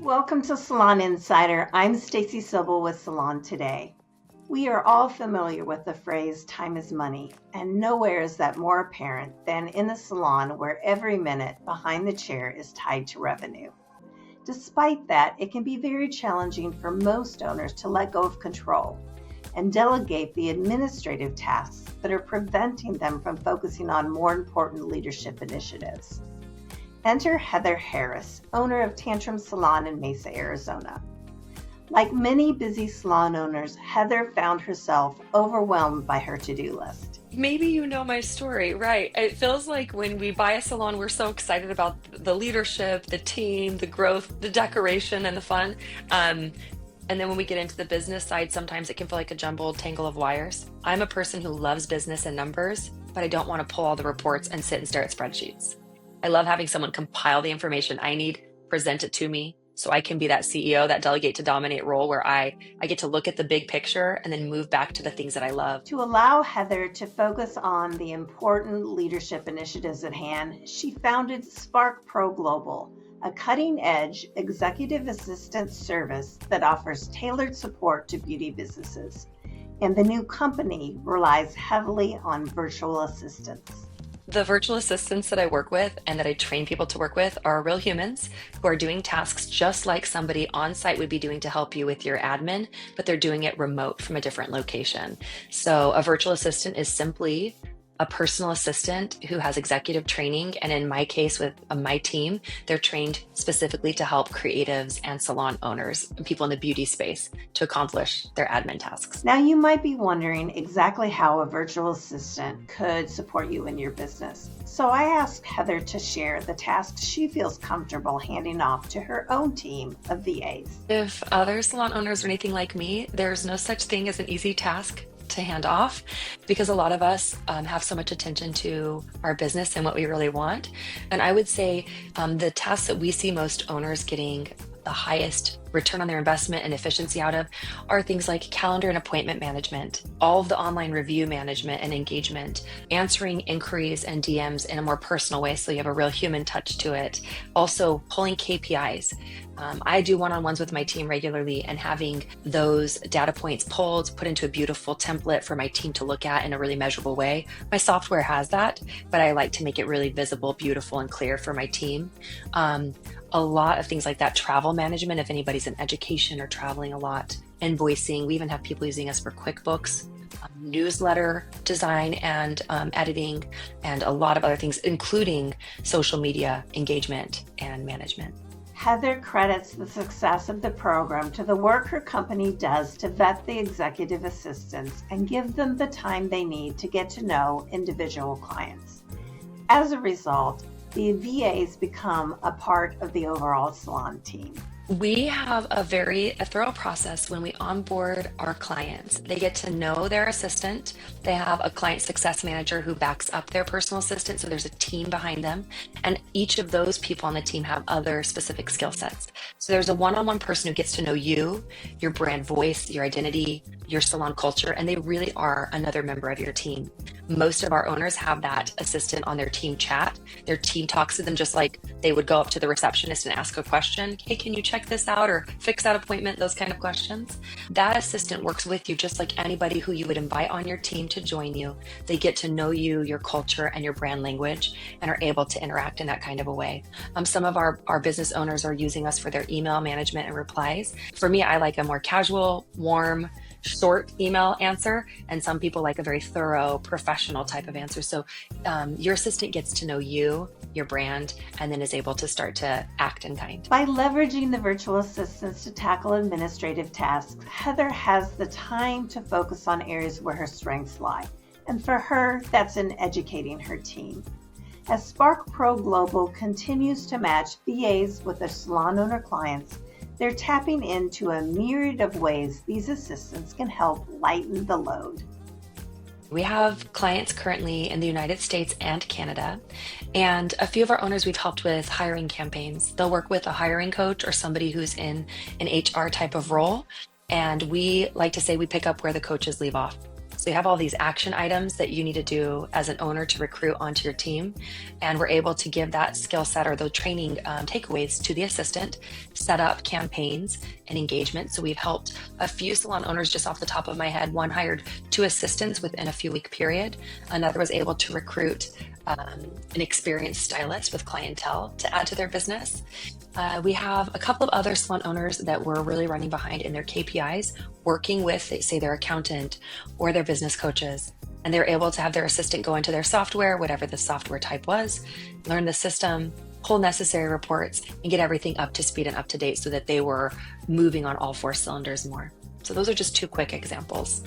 Welcome to Salon Insider. I'm Stacey Sobel with Salon Today. We are all familiar with the phrase time is money, and nowhere is that more apparent than in the salon where every minute behind the chair is tied to revenue. Despite that, it can be very challenging for most owners to let go of control and delegate the administrative tasks that are preventing them from focusing on more important leadership initiatives. Enter Heather Harris, owner of Tantrum Salon in Mesa, Arizona. Like many busy salon owners, Heather found herself overwhelmed by her to-do list. Maybe you know my story, right? It feels like when we buy a salon, we're so excited about the leadership, the team, the growth, the decoration, and the fun. And then when we get into the business side, sometimes it can feel like a jumbled tangle of wires. I'm a person who loves business and numbers, but I don't want to pull all the reports and sit and stare at spreadsheets. I love having someone compile the information I need, present it to me, so I can be that CEO, that delegate to dominate role where I get to look at the big picture and then move back to the things that I love. To allow Heather to focus on the important leadership initiatives at hand, she founded Spark Pro Global, a cutting-edge executive assistant service that offers tailored support to beauty businesses. And the new company relies heavily on virtual assistants. The virtual assistants that I work with and that I train people to work with are real humans who are doing tasks just like somebody on site would be doing to help you with your admin, but they're doing it remote from a different location. So a virtual assistant is simply a personal assistant who has executive training. And in my case with my team, they're trained specifically to help creatives and salon owners and people in the beauty space to accomplish their admin tasks. Now you might be wondering exactly how a virtual assistant could support you in your business. So I asked Heather to share the tasks she feels comfortable handing off to her own team of VAs. If other salon owners are anything like me, there's no such thing as an easy task to hand off because a lot of us have so much attention to our business and what we really want. And I would say the tasks that we see most owners getting the highest return on their investment and efficiency out of are things like calendar and appointment management, all of the online review management and engagement, answering inquiries and DMs in a more personal way so you have a real human touch to it. Also pulling KPIs. I do one-on-ones with my team regularly, and having those data points pulled, put into a beautiful template for my team to look at in a really measurable way. My software has that, but I like to make it really visible, beautiful, and clear for my team. A lot of things like that, travel management, if anybody's in education or traveling a lot, invoicing. We even have people using us for QuickBooks, newsletter design and editing, and a lot of other things, including social media engagement and management. Heather credits the success of the program to the work her company does to vet the executive assistants and give them the time they need to get to know individual clients. As a result, the VAs become a part of the overall salon team. We have a very thorough process when we onboard our clients. They get to know their assistant. They have a client success manager who backs up their personal assistant, so there's a team behind them. And each of those people on the team have other specific skill sets. So there's a one-on-one person who gets to know you, your brand voice, your identity, your salon culture, and they really are another member of your team. Most of our owners have that assistant on their team chat. Their team talks to them just like they would go up to the receptionist and ask a question. Hey, can you check this out or fix that appointment? Those kind of questions. That assistant works with you just like anybody who you would invite on your team to join you. They get to know you, your culture, and your brand language, and are able to interact in that kind of a way. Some of our business owners are using us for their email management and replies. For me, I like a more casual, warm, short email answer, and some people like a very thorough, professional type of answer. So your assistant gets to know you, your brand, and then is able to start to act in kind. By leveraging the virtual assistants to tackle administrative tasks, Heather has the time to focus on areas where her strengths lie. And for her, that's in educating her team. As Spark Pro Global continues to match VAs with their salon owner clients, they're tapping into a myriad of ways these assistants can help lighten the load. We have clients currently in the United States and Canada, and a few of our owners we've helped with hiring campaigns. They'll work with a hiring coach or somebody who's in an HR type of role, and we like to say we pick up where the coaches leave off. So you have all these action items that you need to do as an owner to recruit onto your team. And we're able to give that skill set or the training takeaways to the assistant, set up campaigns and engagement. So we've helped a few salon owners just off the top of my head. One hired 2 assistants within a few week period. Another was able to recruit an experienced stylist with clientele to add to their business. We have a couple of other salon owners that we're really running behind in their KPIs, working with, say, their accountant or their business coaches. And they're able to have their assistant go into their software, whatever the software type was, learn the system, pull necessary reports, and get everything up to speed and up to date so that they were moving on all 4 cylinders more. So those are just 2 quick examples.